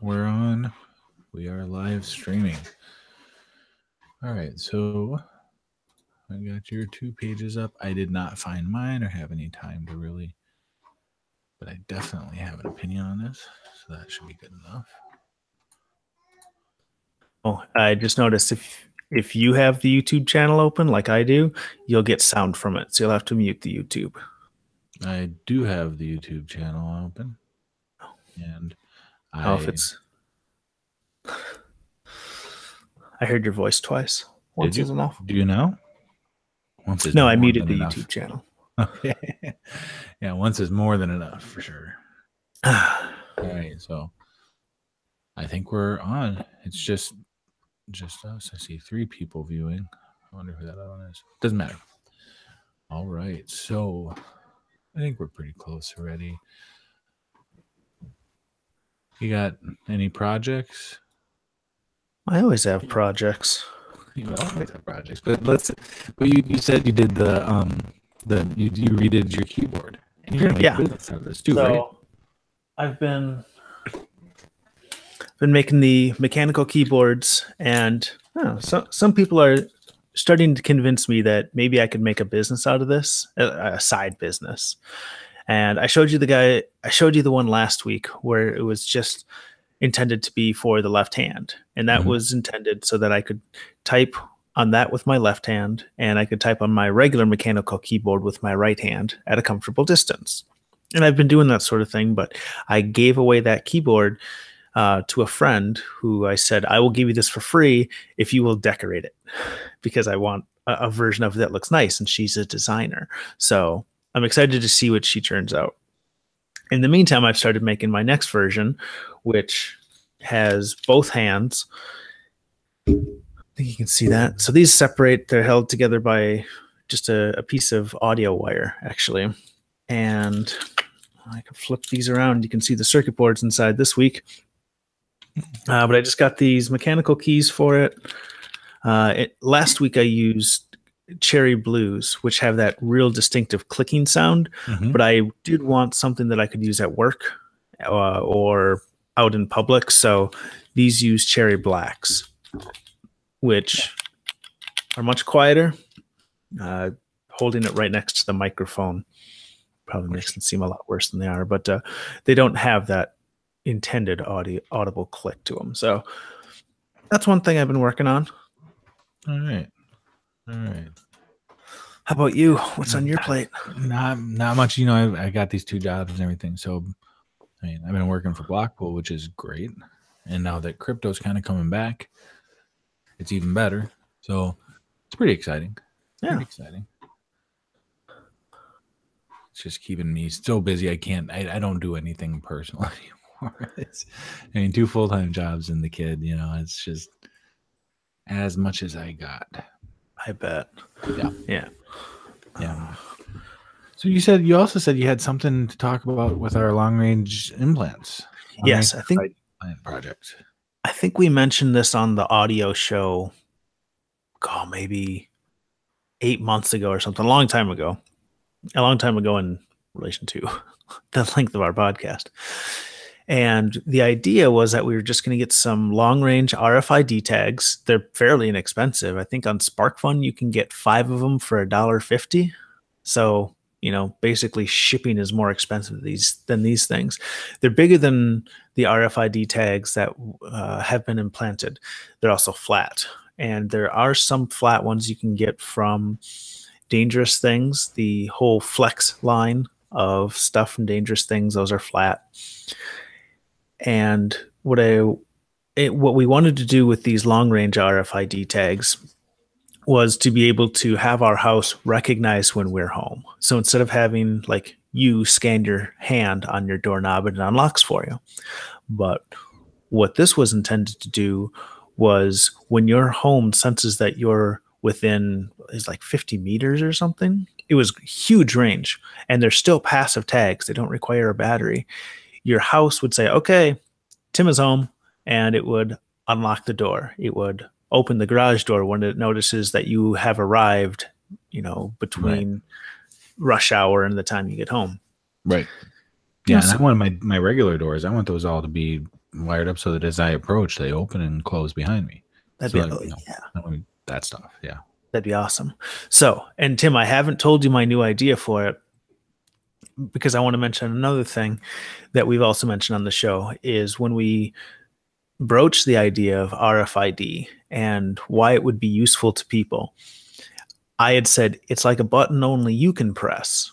We're on. We are live streaming. All right, so I got your 2 pages up. I did not find mine or have any time to really, but I definitely have an opinion on this, so that should be good enough. Oh, I just noticed if you have the YouTube channel open like I do, you'll get sound from it. So you'll have to mute the YouTube. I do have the YouTube channel open, and Oh, if I it's I heard your voice twice. did Once you? is enough. Do you know? Once is No, I more muted than the enough. YouTube channel. Okay. Yeah, once is more than enough for sure. All right, so I think we're on. It's just us. I see 3 people viewing. I wonder who that other one is. Doesn't matter. All right, so I think we're pretty close already. You got any projects? I always have projects. You always have projects, but you said you did you redid your keyboard, and you're gonna make a business out of this too, right? I've been making the mechanical keyboards, and some people are starting to convince me that maybe I could make a business out of this, a side business. And I showed you the one last week where it was just intended to be for the left hand. And that was intended so that I could type on that with my left hand, and I could type on my regular mechanical keyboard with my right hand at a comfortable distance. And I've been doing that sort of thing, but I gave away that keyboard to a friend who I said, I will give you this for free if you will decorate it, because I want a version of it that looks nice. And she's a designer. So I'm excited to see what she turns out. In the meantime, I've started making my next version, which has both hands. I think you can see that. So these separate, they're held together by just a piece of audio wire, actually. And I can flip these around. You can see the circuit boards inside this week. But I just got these mechanical keys for it. Last week I used Cherry Blues, which have that real distinctive clicking sound. But I did want something that I could use at work or out in public. So these use Cherry Blacks, which are much quieter. Holding it right next to the microphone probably makes them seem a lot worse than they are, but they don't have that intended audible click to them. So that's one thing I've been working on. All right. How about you? What's on your plate? Not much. You know, I got these 2 jobs and everything. So, I mean, I've been working for Blockpool, which is great. And now that crypto's kind of coming back, it's even better. So it's pretty exciting. Yeah. Pretty exciting. It's just keeping me so busy. I don't do anything personal anymore. I mean, 2 full-time jobs and the kid, you know, it's just as much as I got. I bet. Yeah. So you also said you had something to talk about with our long-range implants. Yes, I think implant project. I think we mentioned this on the audio show. Maybe 8 months ago or something. A long time ago in relation to the length of our podcast. And the idea was that we were just going to get some long-range RFID tags. They're fairly inexpensive. I think on SparkFun you can get 5 of them for $1.50. So, you know, basically shipping is more expensive than these things. They're bigger than the RFID tags that have been implanted. They're also flat. And there are some flat ones you can get from Dangerous Things. The whole Flex line of stuff from Dangerous Things, those are flat. And what we wanted to do with these long-range RFID tags was to be able to have our house recognize when we're home. So instead of having like you scan your hand on your doorknob and it unlocks for you. But what this was intended to do was when your home senses that you're within is like 50 meters or something. It was huge range, and they're still passive tags. They don't require a battery. Your house would say, okay, Tim is home, and it would unlock the door. It would open the garage door when it notices that you have arrived, you know, between rush hour and the time you get home. Right. Yeah, and I want my regular doors. I want those all to be wired up so that as I approach, they open and close behind me. That'd So, be, oh, you know, yeah, I mean, that stuff. Yeah. that'd be awesome. So, and Tim, I haven't told you my new idea for it because I want to mention another thing that we've also mentioned on the show is when we broach the idea of RFID and why it would be useful to people. I had said it's like a button only you can press.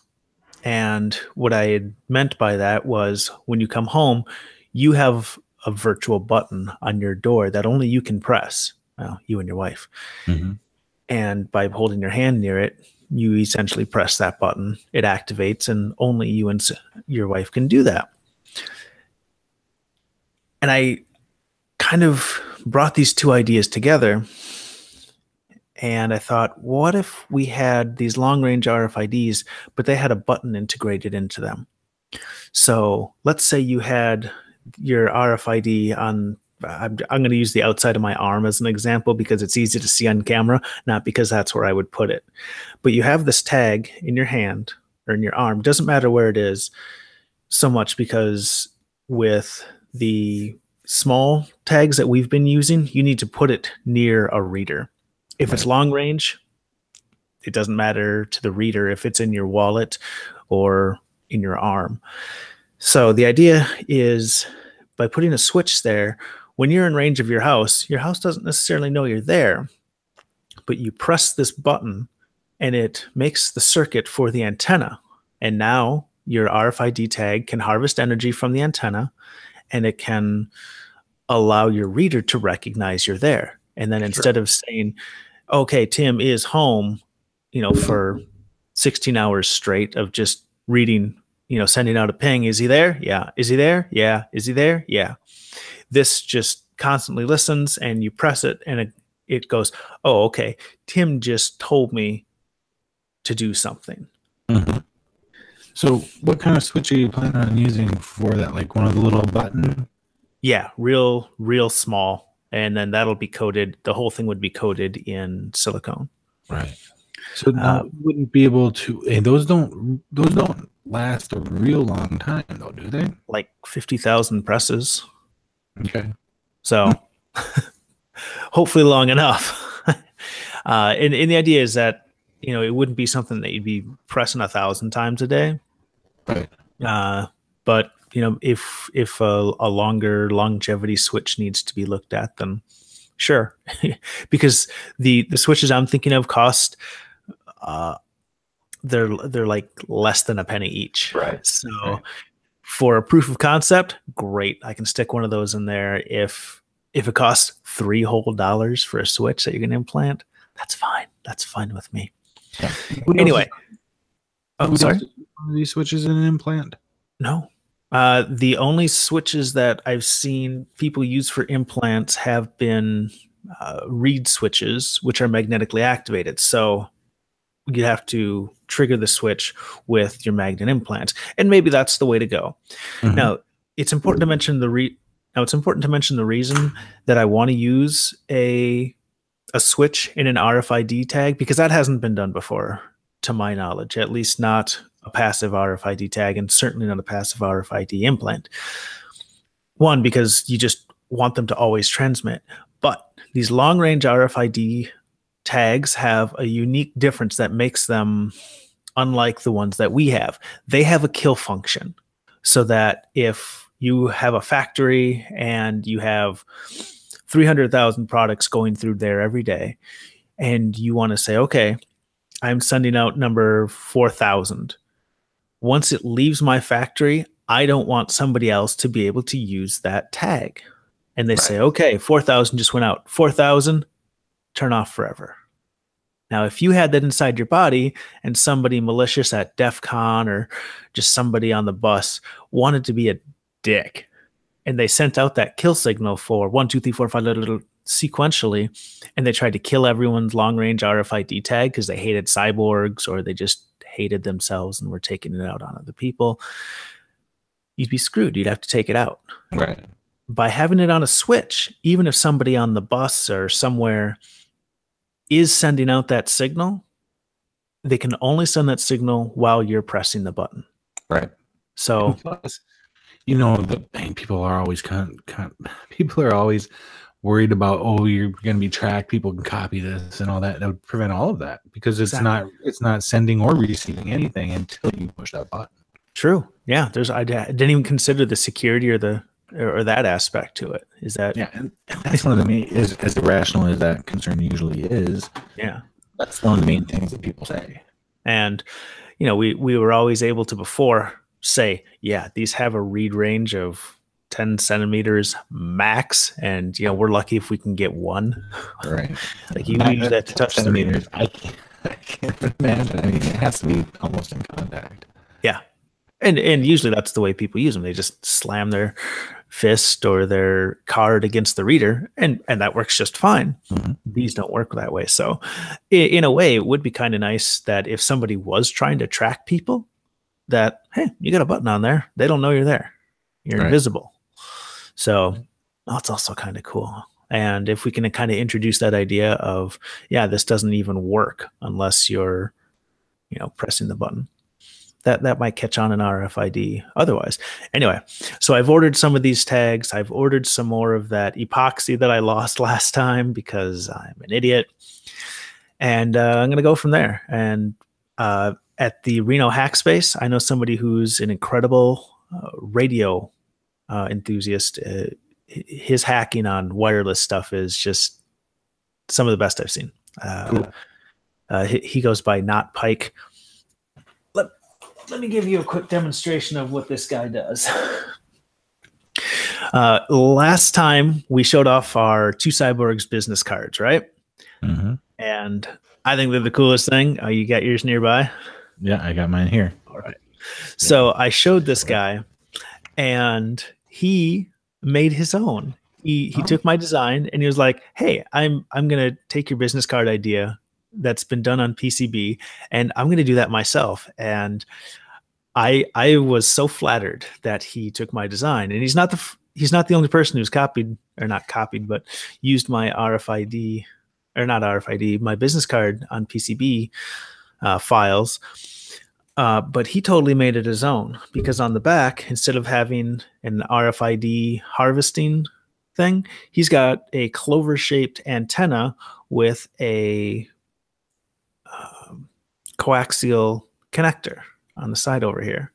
And what I had meant by that was when you come home, you have a virtual button on your door that only you can press. Well, you and your wife. Mm-hmm. And by holding your hand near it, you essentially press that button. It activates, and only you and your wife can do that. And I kind of brought these two ideas together. And I thought, what if we had these long range RFIDs, but they had a button integrated into them? So let's say you had your RFID on, I'm going to use the outside of my arm as an example because it's easy to see on camera, not because that's where I would put it. But you have this tag in your hand or in your arm, doesn't matter where it is so much because with the small tags that we've been using, you need to put it near a reader. If it's long range, it doesn't matter to the reader if it's in your wallet or in your arm. So the idea is by putting a switch there, when you're in range of your house doesn't necessarily know you're there, but you press this button and it makes the circuit for the antenna. And now your RFID tag can harvest energy from the antenna and it can allow your reader to recognize you're there. And then instead of saying, okay, Tim is home, for 16 hours straight of just reading, sending out a ping. Is he there? Yeah. Is he there? Yeah. Is he there? Yeah. This just constantly listens and you press it and it goes, oh, okay. Tim just told me to do something. Mm-hmm. So what kind of switch are you planning on using for that? Like one of the little button? Yeah. Real small. And then that'll be coated. The whole thing would be coated in silicone. Right. So now you wouldn't be able to, and those don't last a real long time though, do they? Like 50,000 presses. Okay. So hopefully long enough. And the idea is that, it wouldn't be something that you'd be pressing 1,000 times a day. Right. But if a longer longevity switch needs to be looked at, then sure. Because the switches I'm thinking of cost, they're like less than a penny each. Right. So for a proof of concept, great. I can stick one of those in there. If it costs $3 whole for a switch that you're going to implant, that's fine. That's fine with me. Yeah. Anyway. Sorry. These switches in an implant? No. The only switches that I've seen people use for implants have been reed switches, which are magnetically activated. So you have to trigger the switch with your magnet implant, and maybe that's the way to go. Mm-hmm. Now, it's important to mention the reason that I want to use a switch in an RFID tag, because that hasn't been done before, to my knowledge, at least not a passive RFID tag, and certainly not a passive RFID implant. One, because you just want them to always transmit. But these long-range RFID tags have a unique difference that makes them unlike the ones that we have. They have a kill function, so that if you have a factory and you have 300,000 products going through there every day, and you want to say, okay, I'm sending out number 4,000. Once it leaves my factory, I don't want somebody else to be able to use that tag. And they say, okay, 4,000 just went out. 4,000, turn off forever. Now, if you had that inside your body and somebody malicious at DEF CON or just somebody on the bus wanted to be a dick, and they sent out that kill signal for 1, 2, 3, 4, 5 sequentially, and they tried to kill everyone's long-range RFID tag because they hated cyborgs or they just hated themselves and were taking it out on other people, you'd be screwed. You'd have to take it out. Right. By having it on a switch, even if somebody on the bus or somewhere is sending out that signal, they can only send that signal while you're pressing the button. Right. So plus, you know, people are always people are always worried about, oh, you're going to be tracked. People can copy this and all that. That would prevent all of that because Exactly. it's not sending or receiving anything until you push that button. True. Yeah. I didn't even consider the security or that aspect to it. Is that Yeah, and that's one of the main, is as irrational as that concern usually is. yeah. That's one of the main things that people say. And we were always able to before say, yeah, these have a read range of 10 centimeters max, and we're lucky if we can get one. Right. Like you use that to touch the reader. I can't imagine. I mean, it has to be almost in contact. Yeah. And usually that's the way people use them. They just slam their fist or their card against the reader, and that works just fine. Mm-hmm. These don't work that way. So in a way, it would be kind of nice that if somebody was trying to track people, that, hey, you got a button on there. They don't know you're there. You're Right. invisible. So that's also kind of cool. And if we can kind of introduce that idea of, yeah, this doesn't even work unless you're, pressing the button. That might catch on in RFID otherwise. Anyway, so I've ordered some of these tags. I've ordered some more of that epoxy that I lost last time because I'm an idiot. And I'm going to go from there. And at the Reno Hackspace, I know somebody who's an incredible radio enthusiast. His hacking on wireless stuff is just some of the best I've seen. Cool. He goes by Not Pike. Let me give you a quick demonstration of what this guy does. Last time we showed off our Two Cyborgs business cards, right? Mm-hmm. And I think they're the coolest thing. You got yours nearby? Yeah, I got mine here. All right. So I showed this guy, and he made his own. He took my design, and he was like, "Hey, I'm gonna take your business card idea that's been done on PCB, and I'm gonna do that myself." And I was so flattered that he took my design, and he's not the only person who's but used my RFID, or not RFID, my business card on PCB files. But he totally made it his own, because on the back, instead of having an RFID harvesting thing, he's got a clover-shaped antenna with a coaxial connector on the side over here.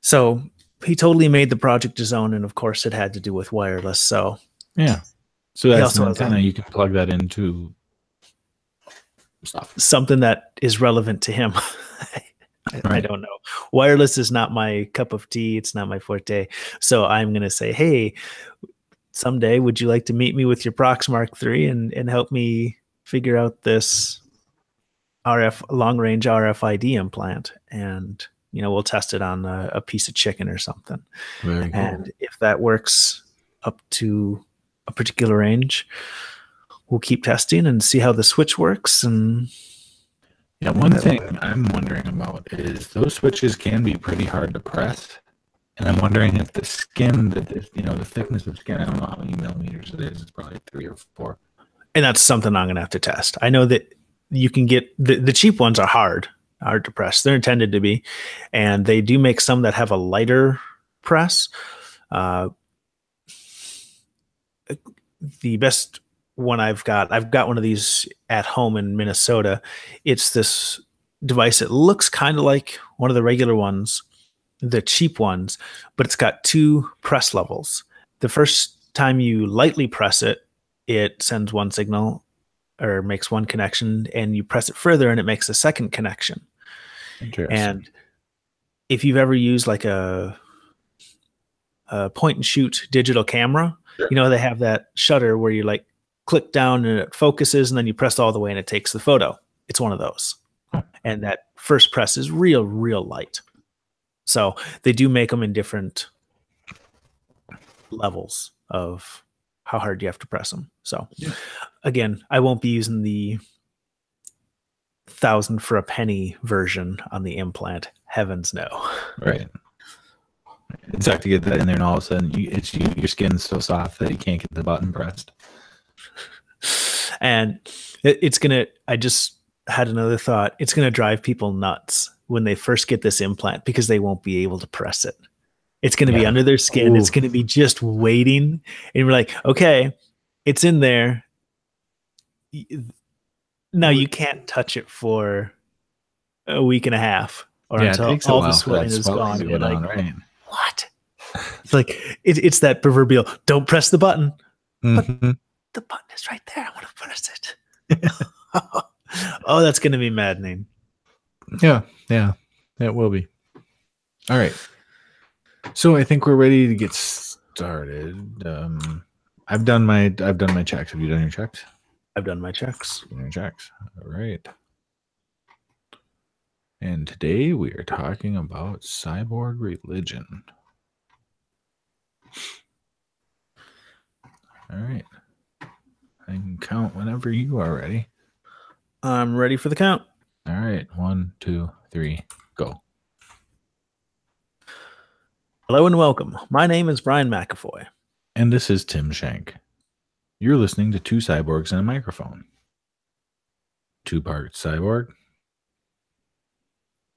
So he totally made the project his own, and of course it had to do with wireless. So yeah, so that's an antenna. You can plug that into stuff, something that is relevant to him. I don't know. Wireless is not my cup of tea. It's not my forte. So I'm going to say, hey, someday, would you like to meet me with your Proxmark 3 and help me figure out this long-range RFID implant? And, we'll test it on a piece of chicken or something. Very cool. And if that works up to a particular range, we'll keep testing and see how the switch works. And yeah, one thing I'm wondering about is those switches can be pretty hard to press. And I'm wondering if the skin, the thickness of skin, I don't know how many millimeters it is. It's probably 3 or 4. And that's something I'm going to have to test. I know that you can get, the cheap ones are hard to press. They're intended to be. And they do make some that have a lighter press. The best one I've got one of these at home in Minnesota. It's this device. It looks kind of like one of the regular ones, the cheap ones, but it's got 2 press levels. The first time you lightly press it, it sends one signal or makes one connection, and you press it further and it makes a second connection. And if you've ever used like a point and shoot digital camera, they have that shutter where you like click down and it focuses, and then you press all the way and it takes the photo. It's one of those. And that first press is real light. So they do make them in different levels of how hard you have to press them. So again, I won't be using the 1,000 for a penny version on the implant. Heavens no. Right. It's hard to get that in there, and all of a sudden your skin's so soft that you can't get the button pressed. And I just had another thought. It's going to drive people nuts when they first get this implant, because they won't be able to press it. It's going to be under their skin. It's going to be just waiting. And we're like, okay, it's in there. Now you can't touch it for a week and a half or until all the swelling is gone. You're like, right? What? It's like it's that proverbial don't press the button. But the button is right there. I want to press it. Oh, that's going to be maddening. Yeah, it will be. All right. So I think we're ready to get started. I've done my checks. Have you done your checks? I've done my checks. All right. And today we are talking about cyborg religion. All right. I can count whenever you are ready. I'm ready for the count. All right. 1, 2, 3, go. Hello and welcome. My name is Brian McAfoy. And this is Tim Shank. You're listening to Two Cyborgs and a Microphone. 2-part cyborg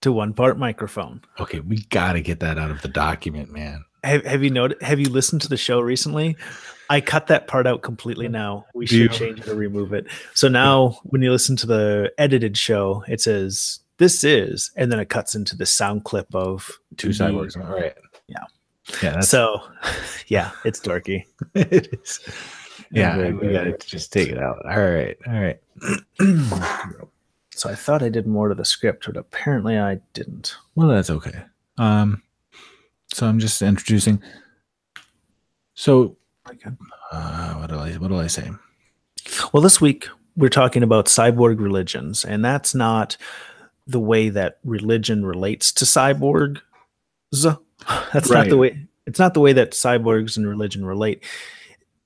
to 1-part microphone. Okay, we got to get that out of the document, man. Have you listened to the show recently? I cut that part out completely now. We should change it or remove it. So now when you listen to the edited show, it says, this is, and then it cuts into the sound clip of Two Cyborgs. All right. Yeah. So, yeah, it's dorky. It is. Yeah, we got to just take it out. All right. So I thought I did more to the script, but apparently I didn't. Well, that's okay. So I'm just introducing. So, what do I say? Well, this week we're talking about cyborg religions, and that's not the way that religion relates to cyborgs. That's not the way. It's not the way that cyborgs and religion relate.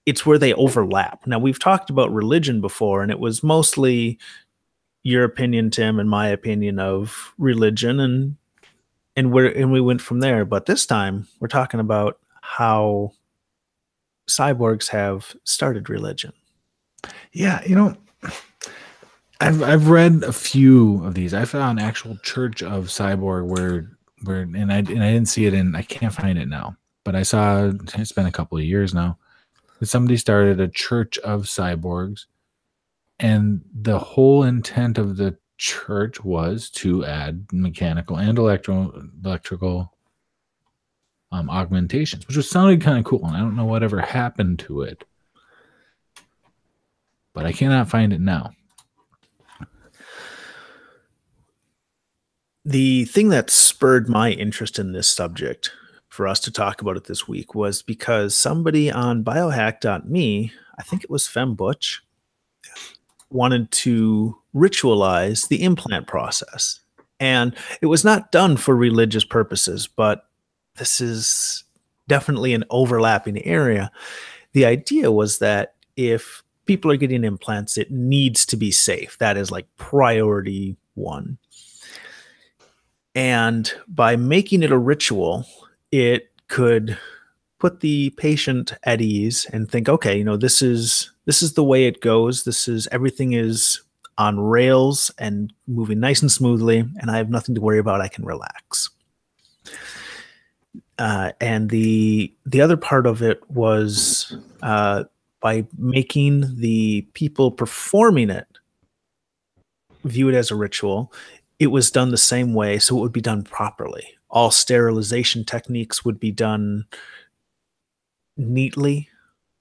It's where they overlap. Now, we've talked about religion before, and it was mostly your opinion, Tim, and my opinion of religion, and we went from there. But this time, we're talking about how cyborgs have started religion. Yeah, I've read a few of these. I found an actual Church of Cyborg where and I didn't see it I can't find it now, but I saw it's been a couple of years now that somebody started a Church of Cyborgs, and the whole intent of the church was to add mechanical and electrical augmentations, which was sounded kind of cool, and I don't know whatever happened to it, but I cannot find it now. The thing that spurred my interest in this subject for us to talk about it this week was because somebody on biohack.me, I think it was FemButch, wanted to ritualize the implant process. And it was not done for religious purposes, but this is definitely an overlapping area. The idea was that if people are getting implants, it needs to be safe. That is like priority one. And by making it a ritual, it could put the patient at ease and think, okay, this is the way it goes. Everything is on rails and moving nice and smoothly, and I have nothing to worry about. I can relax. And the other part of it was by making the people performing it view it as a ritual. It was done the same way, so it would be done properly. All sterilization techniques would be done neatly.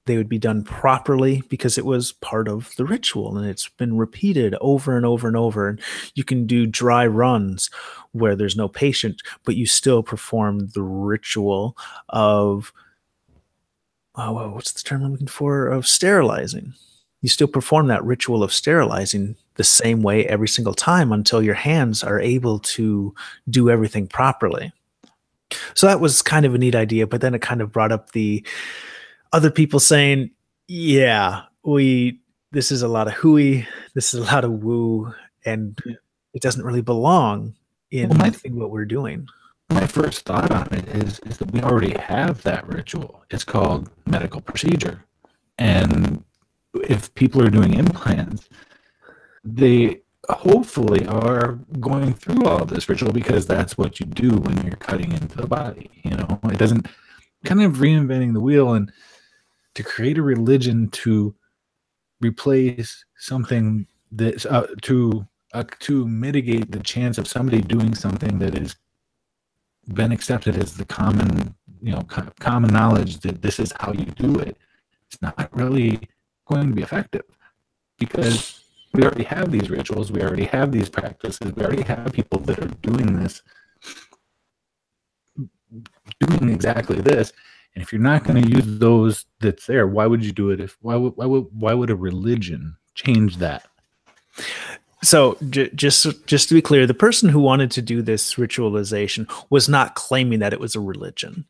They would be done properly because it was part of the ritual, and it's been repeated over and over and over. And you can do dry runs where there's no patient, but you still perform the ritual of, what's the term I'm looking for? Of sterilizing. You still perform that ritual of sterilizing the same way every single time until your hands are able to do everything properly. So that was kind of a neat idea, but then it kind of brought up the other people saying, yeah, this is a lot of hooey, this is a lot of woo, and it doesn't really belong in what we're doing. My first thought on it is that we already have that ritual. It's called medical procedure. And if people are doing implants, hopefully are going through all of this ritual because that's what you do when you're cutting into the body. It doesn't kind of reinventing the wheel and to create a religion to replace something that to mitigate the chance of somebody doing something that has been accepted as the common knowledge that this is how you do it. It's not really going to be effective because we already have these rituals, we already have these practices, we already have people that are doing exactly this. And if you're not going to use those that's there, why would you do it? Why would a religion change that? So just to be clear, the person who wanted to do this ritualization was not claiming that it was a religion.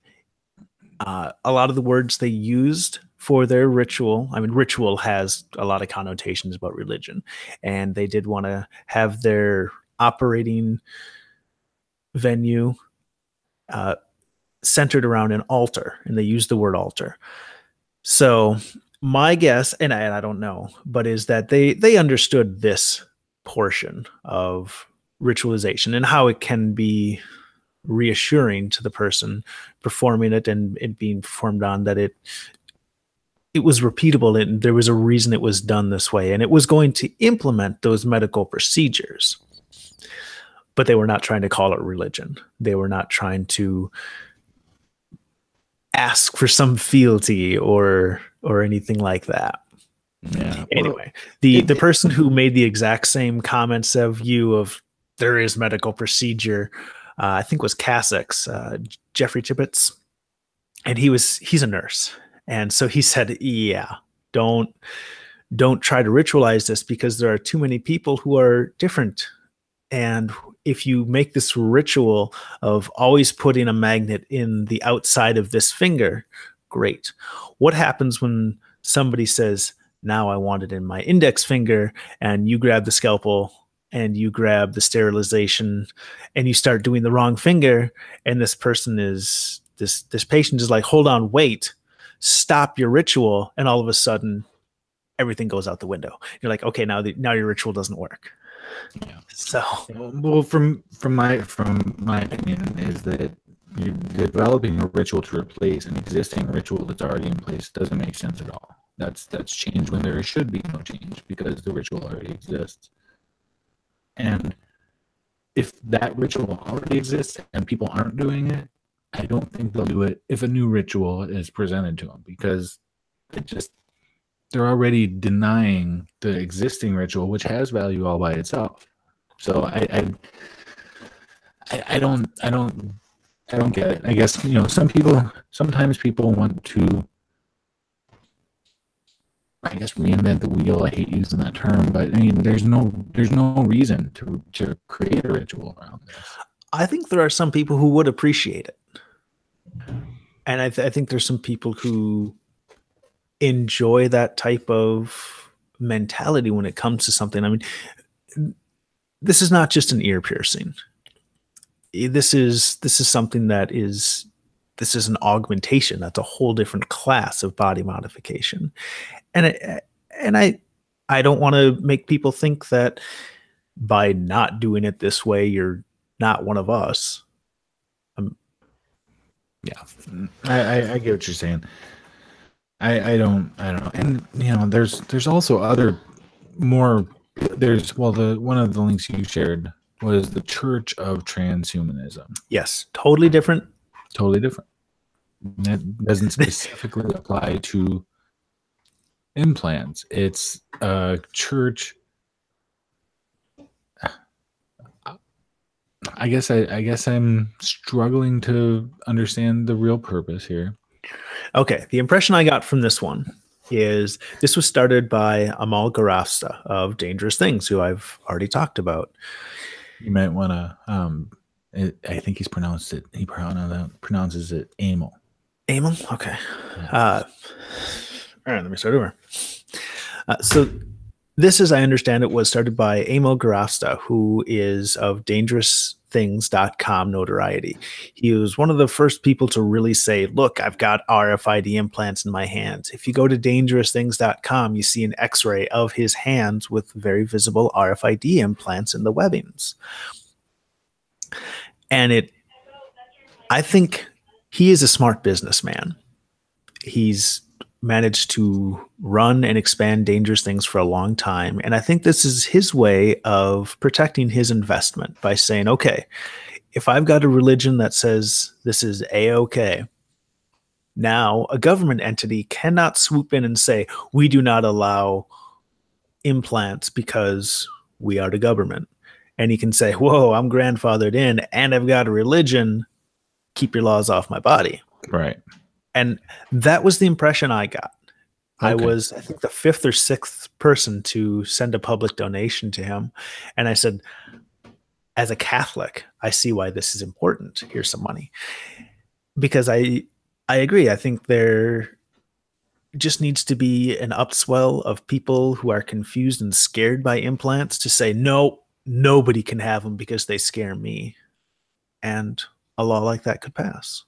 A lot of the words they used for their ritual, I mean, ritual has a lot of connotations about religion, and they did want to have their operating venue centered around an altar, and they used the word altar. So my guess, and I don't know, but is that they understood this portion of ritualization and how it can be reassuring to the person performing it and it being performed on, that it was repeatable and there was a reason it was done this way, and it was going to implement those medical procedures. But they were not trying to call it religion. They were not trying to ask for some fealty or anything like that. Yeah. Anyway, the person who made the exact same comments of you of there is medical procedure, I think was Cassex, Jeffrey Tippett, and he's a nurse, and so he said, yeah, don't try to ritualize this because there are too many people who are different. And if you make this ritual of always putting a magnet in the outside of this finger, great. What happens when somebody says, now I want it in my index finger, and you grab the scalpel and you grab the sterilization and you start doing the wrong finger, and this person is, this patient is like, hold on, wait, stop your ritual, and all of a sudden everything goes out the window. You're like, okay, now your ritual doesn't work. Yeah. So, well, from my opinion, is that you're developing a ritual to replace an existing ritual that's already in place doesn't make sense at all. That's change when there should be no change because the ritual already exists. And if that ritual already exists and people aren't doing it, I don't think they'll do it if a new ritual is presented to them, because they're already denying the existing ritual, which has value all by itself. So I don't get it. I guess sometimes people want to, I guess, reinvent the wheel. I hate using that term, but I mean, there's no reason to create a ritual around this. I think there are some people who would appreciate it, and I think there's some people who enjoy that type of mentality when it comes to something. I mean, this is not just an ear piercing. This is something that is, this is an augmentation. That's a whole different class of body modification. And I don't want to make people think that by not doing it this way, you're not one of us. Yeah, I get what you're saying. I don't know. And there's also other more. There's one of the links you shared was the Church of Transhumanism. Yes, totally different. Totally different. That doesn't specifically apply to implants. It's a church. I guess I'm struggling to understand the real purpose here. Okay, the impression I got from this one is this was started by Amal Garafsta of Dangerous Things, who I've already talked about. You might want to. I think he pronounces it Amal. Amal? Okay. All right, let me start over. So this, as I understand it, was started by Amal Garafsta, who is of Dangerous dangerousthings.com notoriety. He was one of the first people to really say, look, I've got RFID implants in my hands. If you go to dangerousthings.com, you see an x-ray of his hands with very visible RFID implants in the webbings. And I think he is a smart businessman. He's managed to run and expand Dangerous Things for a long time. And I think this is his way of protecting his investment by saying, okay, if I've got a religion that says this is A-OK, now a government entity cannot swoop in and say, we do not allow implants because we are the government. And he can say, whoa, I'm grandfathered in and I've got a religion. Keep your laws off my body. Right. And that was the impression I got. Okay. I was, I think, the 5th or 6th person to send a public donation to him. And I said, as a Catholic, I see why this is important. Here's some money. Because I agree. I think there just needs to be an upswell of people who are confused and scared by implants to say, no, nobody can have them because they scare me. And a law like that could pass.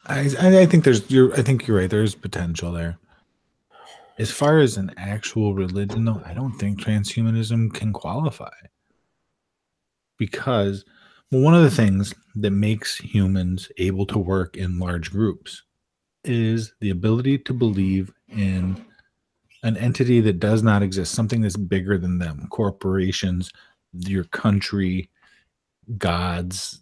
I think I think you're right. There's potential there. As far as an actual religion, though, I don't think transhumanism can qualify. Because, well, one of the things that makes humans able to work in large groups is the ability to believe in an entity that does not exist, something that's bigger than them, corporations, your country, gods.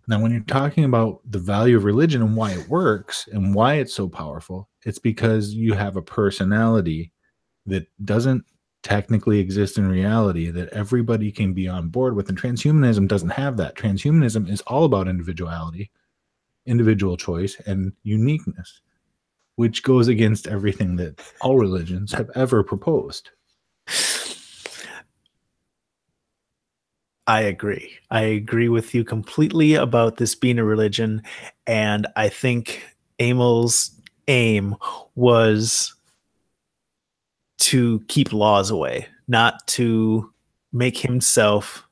Now, when you're talking about the value of religion and why it works and why it's so powerful, it's because you have a personality that doesn't technically exist in reality that everybody can be on board with. And transhumanism doesn't have that. Transhumanism is all about individuality, individual choice, and uniqueness, which goes against everything that all religions have ever proposed. I agree. I agree with you completely about this being a religion. And I think Amel's aim was to keep laws away, not to make himself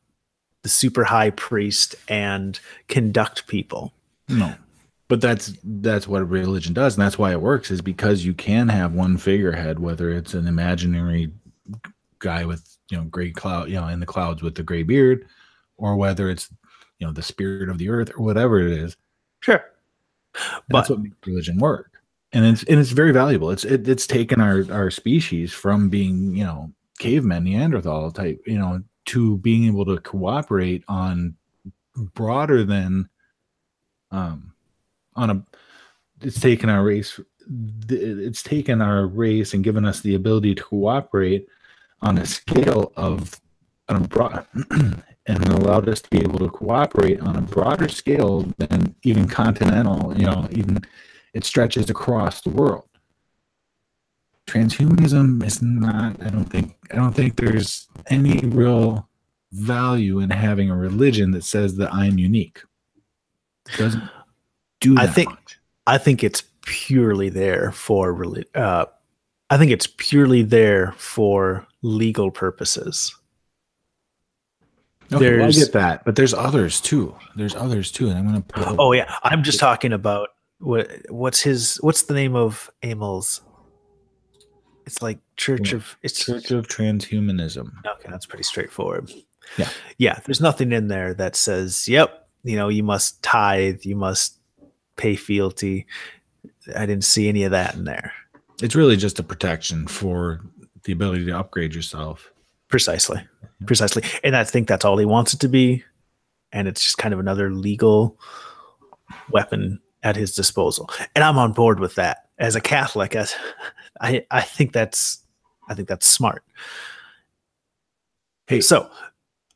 the super high priest and conduct people. No. But that's what religion does, and that's why it works, is because you can have one figurehead, whether it's an imaginary guy with, gray cloud, in the clouds with the gray beard, or whether it's, the spirit of the earth or whatever it is. Sure. But that's what makes religion work. And it's very valuable. It's taken our species from being, cavemen, Neanderthal type, to being able to cooperate on broader than it's taken our race and given us the ability to cooperate on a scale of and allowed us to be able to cooperate on a broader scale than even continental, even it stretches across the world. Transhumanism is not, I don't think there's any real value in having a religion that says that I'm unique. It doesn't do that much. I think it's purely there for I think it's purely there for legal purposes. Okay, I get that, but there's others too. And I'm going to. Oh yeah, I'm just talking about what's the name of Amel's? It's like Church of Transhumanism. Okay, that's pretty straightforward. Yeah. There's nothing in there that says, "Yep, you must tithe, you must pay fealty." I didn't see any of that in there. It's really just a protection for the ability to upgrade yourself. Precisely. And I think that's all he wants it to be. And it's just kind of another legal weapon at his disposal. And I'm on board with that. As a Catholic, I think that's smart. Hey, so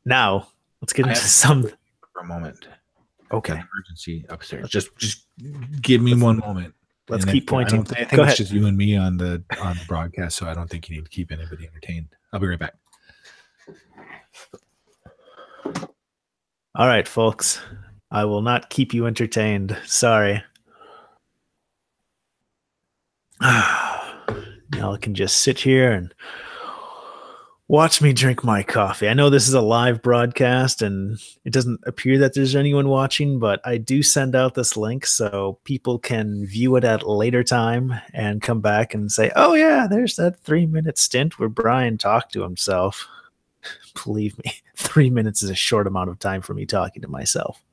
now let's get into some for a moment. Okay. Emergency upstairs. Just give me one moment. Let's keep pointing. I think it's just you and me on the broadcast, so I don't think you need to keep anybody entertained. I'll be right back. All right, folks. I will not keep you entertained. Sorry. Y'all can just sit here and Watch me drink my coffee. I know this is a live broadcast and it doesn't appear that there's anyone watching, but I do send out this link so people can view it at a later time and come back and say, oh, yeah, there's that 3-minute stint where Brian talked to himself. Believe me, 3 minutes is a short amount of time for me talking to myself.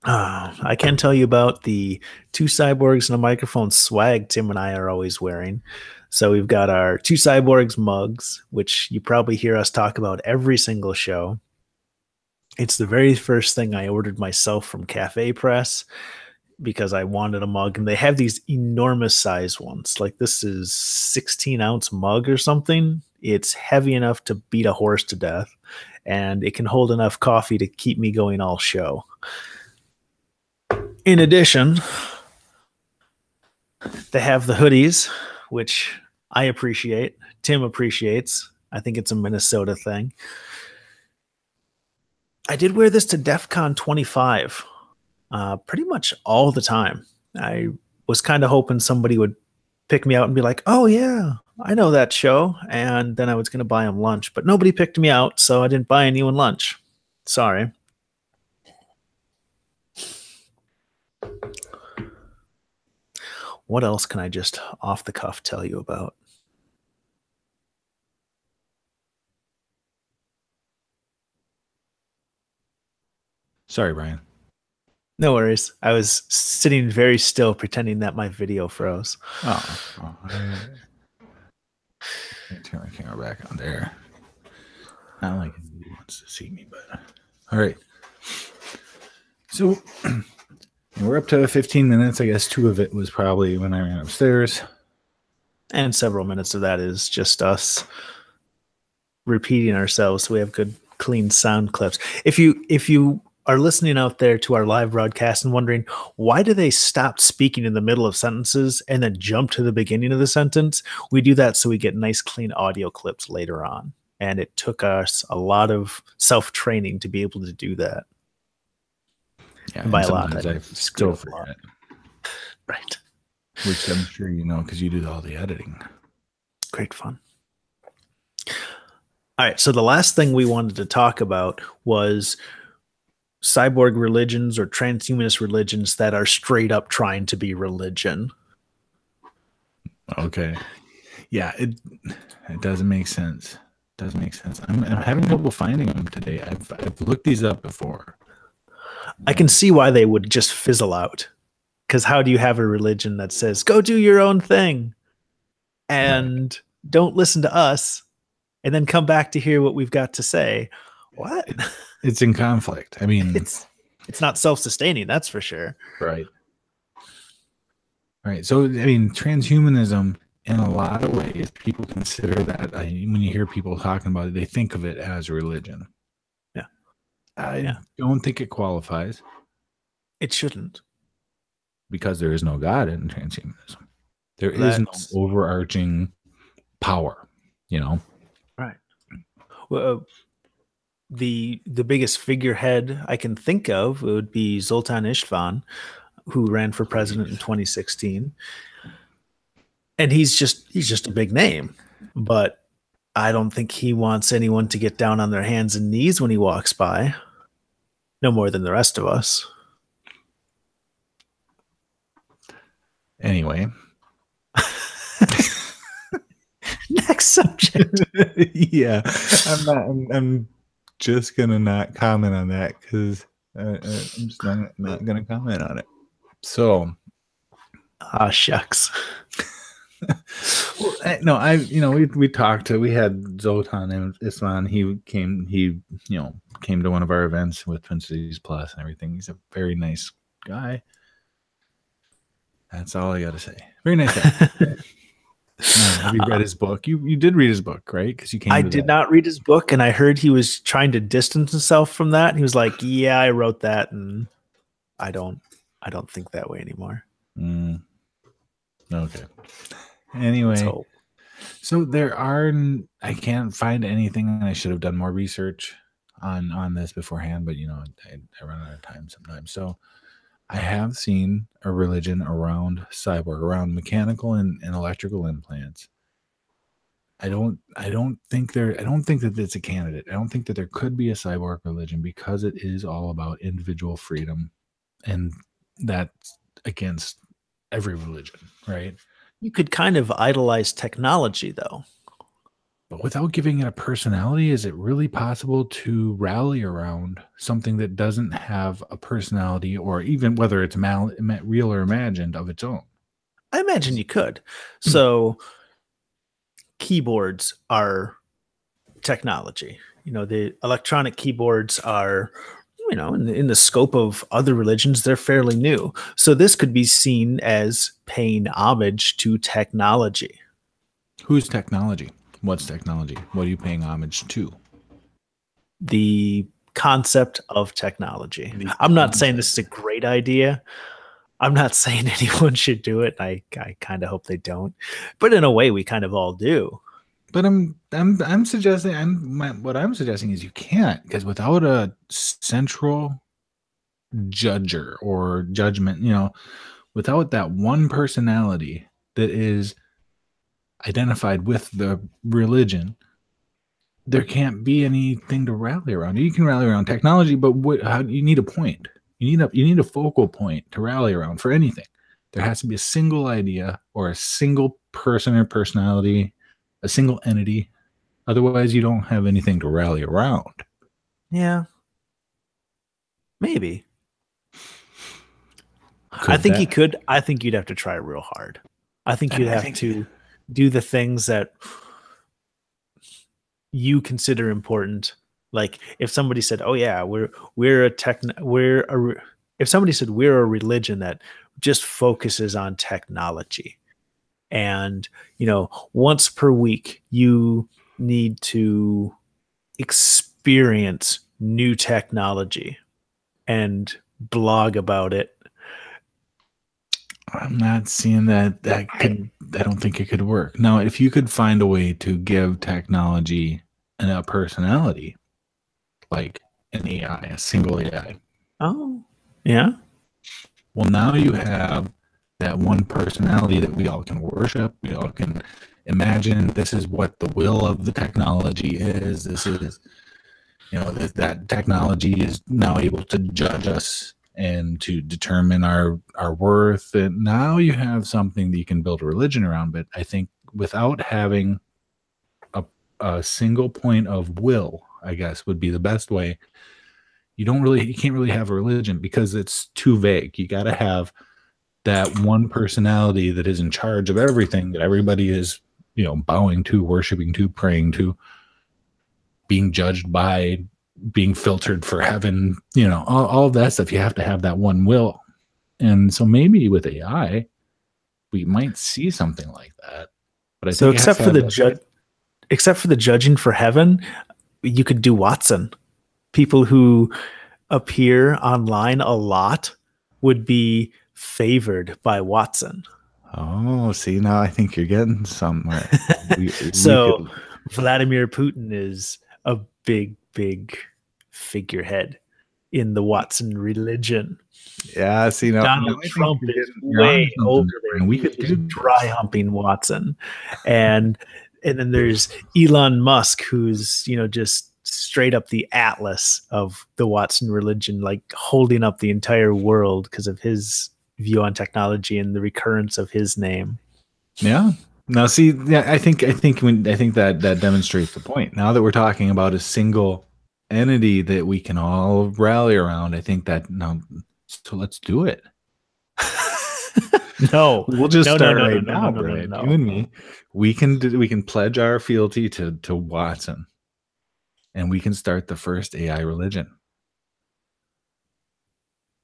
I can tell you about the Two Cyborgs and a Microphone swag Tim and I are always wearing. So we've got our Two Cyborgs mugs, which you probably hear us talk about every single show. It's the very first thing I ordered myself from Cafe Press because I wanted a mug, and they have these enormous size ones. Like this is 16-ounce mug or something. It's heavy enough to beat a horse to death, and it can hold enough coffee to keep me going all show. In addition, they have the hoodies, which I appreciate. Tim appreciates. I think it's a Minnesota thing. I did wear this to DEF CON 25 pretty much all the time. I was kind of hoping somebody would pick me out and be like, oh, yeah, I know that show. And then I was going to buy them lunch. But nobody picked me out, so I didn't buy anyone lunch. Sorry. What else can I just off the cuff tell you about? Sorry, Brian. No worries. I was sitting very still pretending that my video froze. Oh. Turn my camera back on there. Not like he wants to see me, but all right. So we're up to 15 minutes. I guess 2 of it was probably when I ran upstairs. And several minutes of that is just us repeating ourselves. So we have good, clean sound clips. If you are listening out there to our live broadcast and wondering why do they stop speaking in the middle of sentences and then jump to the beginning of the sentence, we do that so we get nice, clean audio clips later on. And it took us a lot of self-training to be able to do that. Yeah, and by a lot, I still forget. Right. Which I'm sure you know because you do all the editing. Great fun. All right. So the last thing we wanted to talk about was cyborg religions or transhumanist religions that are straight up trying to be religion. Okay. Yeah, it doesn't make sense. Doesn't make sense. I'm having trouble finding them today. I've looked these up before. I can see why they would just fizzle out. Because how do you have a religion that says, go do your own thing and don't listen to us and then come back to hear what we've got to say? What? It's in conflict. I mean, it's not self-sustaining, that's for sure. Right. Right. So, I mean, transhumanism, in a lot of ways, people consider that, when you hear people talking about it, they think of it as religion. Yeah. I don't think it qualifies. It shouldn't. Because there is no God in transhumanism. There is no overarching power, you know? Right. Well, the biggest figurehead I can think of would be Zoltan Istvan, who ran for president in 2016. And he's just a big name. But I don't think he wants anyone to get down on their hands and knees when he walks by. No more than the rest of us. Anyway. Next subject. Yeah. I'm just gonna not comment on that because I'm just not gonna comment on it. So shucks. Well, we talked to, we had Zoltan and Isman. He came to one of our events with Twin Cities Plus and everything. He's a very nice guy. That's all I got to say. Very nice guy. Have you read his book? You did read his book, right? Because you came. I did not read his book, and I heard he was trying to distance himself from that. He was like, "Yeah, I wrote that, and I don't think that way anymore." Okay. Anyway, so I can't find anything, and I should have done more research on this beforehand, but I run out of time sometimes. So I have seen a religion around cyborg, around mechanical and electrical implants. I don't think that it's a candidate. I don't think that there could be a cyborg religion because it is all about individual freedom, and that's against every religion, right? You could kind of idolize technology, though. But without giving it a personality, is it really possible to rally around something that doesn't have a personality, or even whether it's real or imagined of its own? I imagine you could. So keyboards are technology. The electronic keyboards are, in the scope of other religions, they're fairly new. So this could be seen as paying homage to technology. Who's technology? What's technology? What are you paying homage to? The concept of technology. I'm not saying this is a great idea. I'm not saying anyone should do it. I kind of hope they don't. But in a way, we kind of all do. But I'm suggesting what I'm suggesting is you can't, because without a central judger or judgment, without that one personality that is identified with the religion, there can't be anything to rally around. You can rally around technology, but you need a point. You need a focal point to rally around for anything. There has to be a single idea or a single person or personality, a single entity. Otherwise, you don't have anything to rally around. Yeah. Maybe. I think you could. I think you'd have to try real hard. I think you'd have to do the things that you consider important. Like if somebody said, "Oh yeah, if somebody said we're a religion that just focuses on technology, and once per week you need to experience new technology and blog about it." I'm not seeing that I don't think it could work. Now, if you could find a way to give technology a personality, like an AI, a single AI. Oh, yeah. Well, now you have that one personality that we all can worship. We all can imagine this is what the will of the technology is. This is, that technology is now able to judge us and to determine our worth. And now you have something that you can build a religion around. But I think without having a single point of will, I guess would be the best way. You can't really have a religion because it's too vague. You got to have that one personality that is in charge of everything, that everybody is, bowing to, worshiping to, praying to, being judged by, being filtered for heaven, all of that stuff. You have to have that one will. And so maybe with AI, we might see something like that. But I think except for the judging for heaven, you could do Watson. People who appear online a lot would be favored by Watson. Oh, see, now I think you're getting somewhere. Vladimir Putin is a big figurehead in the Watson religion. Yeah, see, now Donald Trump is way over there, and we could do dry humping Watson, and then there's Elon Musk, who's just straight up the atlas of the Watson religion, like holding up the entire world because of his view on technology and the recurrence of his name. Yeah. Now, see, yeah, I think that demonstrates the point. Now that we're talking about a single entity that we can all rally around, I think that now, so let's do it. No, we'll just start right now, Brian. You and me, we can pledge our fealty to Watson, and we can start the first AI religion.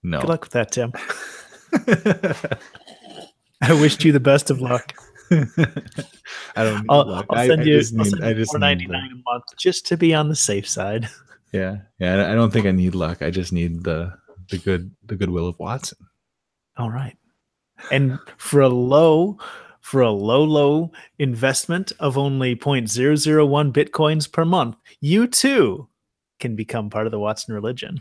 No. Good luck with that, Tim. I wish you the best of luck. I don't need luck. I'll send you $4.99 a month just to be on the safe side. Yeah. I don't think I need luck. I just need the goodwill of Watson. All right. And for a low investment of only 0.001 Bitcoins per month, you too can become part of the Watson religion.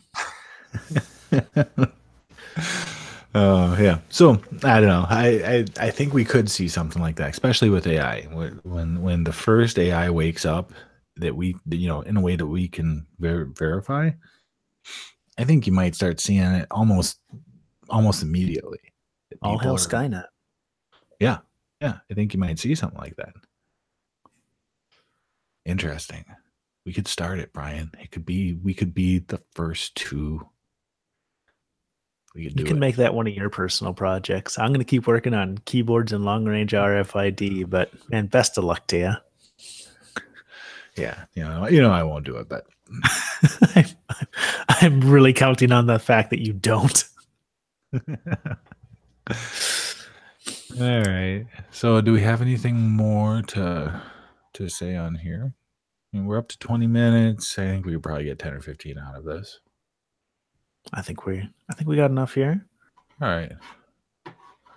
Yeah. So I don't know. I think we could see something like that, especially with AI. When the first AI wakes up, that we in a way that we can verify. I think you might start seeing it almost immediately. That All people hail are, Skynet. yeah, yeah. I think you might see something like that. Interesting. We could start it, Brian. We could be the first two. We could You do can it. make that one of your personal projects. I'm going to keep working on keyboards and long range RFID, but man, best of luck to you. Yeah, I won't do it, but I'm really counting on the fact that you don't. all right. So, do we have anything more to say on here? I mean, we're up to 20 minutes. I think we could probably get 10 or 15 out of this. I think we got enough here. All right.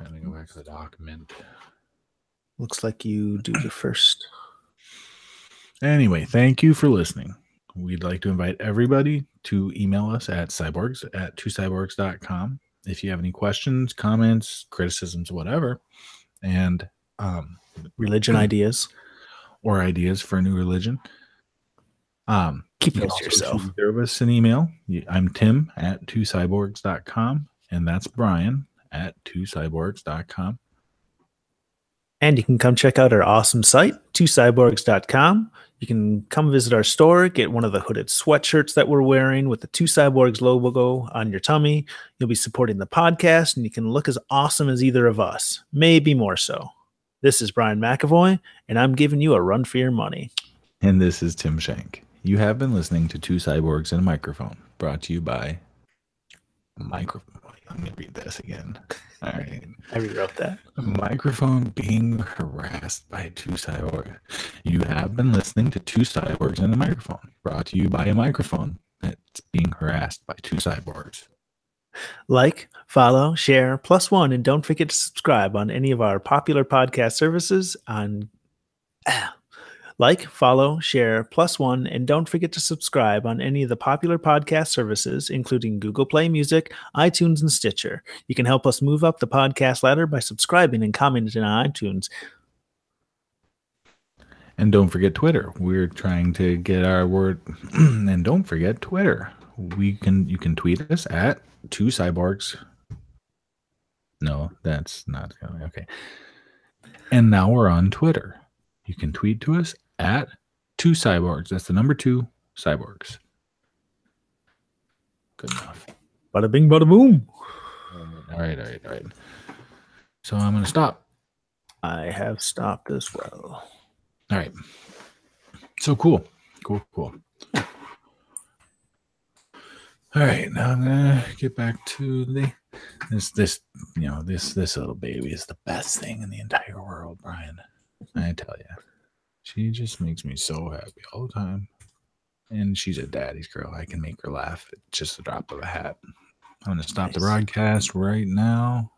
Let me go back to the document. Looks like you do the first. Anyway, thank you for listening. We'd like to invite everybody to email us at cyborgs@twocyborgs.com if you have any questions, comments, criticisms, whatever, and Religion ideas. or ideas for a new religion. Keep You can those also to yourself. shoot either of us an email. I'm Tim at twocyborgs.com, and that's Brian at twocyborgs.com. And you can come check out our awesome site, twocyborgs.com. You can come visit our store, get one of the hooded sweatshirts that we're wearing with the Two Cyborgs logo on your tummy. You'll be supporting the podcast, and you can look as awesome as either of us, maybe more so. This is Brian McAvoy, and I'm giving you a run for your money. And this is Tim Shank. You have been listening to Two Cyborgs and a Microphone, brought to you by Microphone. Let me read this again. All right. I rewrote that. A microphone being harassed by two cyborgs. You have been listening to Two Cyborgs and a Microphone, brought to you by a microphone that's being harassed by two cyborgs. Like, follow, share, +1, and don't forget to subscribe on any of our popular podcast services on Like, follow, share, +1, and don't forget to subscribe on any of the popular podcast services, including Google Play Music, iTunes, and Stitcher. You can help us move up the podcast ladder by subscribing and commenting on iTunes. And don't forget Twitter. We're trying to get our word. And don't forget Twitter. You can tweet us at Two Cyborgs. No, that's not okay. And now we're on Twitter. You can tweet to us at Two Cyborgs. That's the number 2 Cyborgs. Good enough. Bada bing, bada boom. All right. So I'm going to stop. I have stopped as well. All right. So cool. All right. Now I'm going to get back to this little baby is the best thing in the entire world, Brian. I tell you. She just makes me so happy all the time. And she's a daddy's girl. I can make her laugh at just the drop of a hat. I'm going to stop the broadcast right now.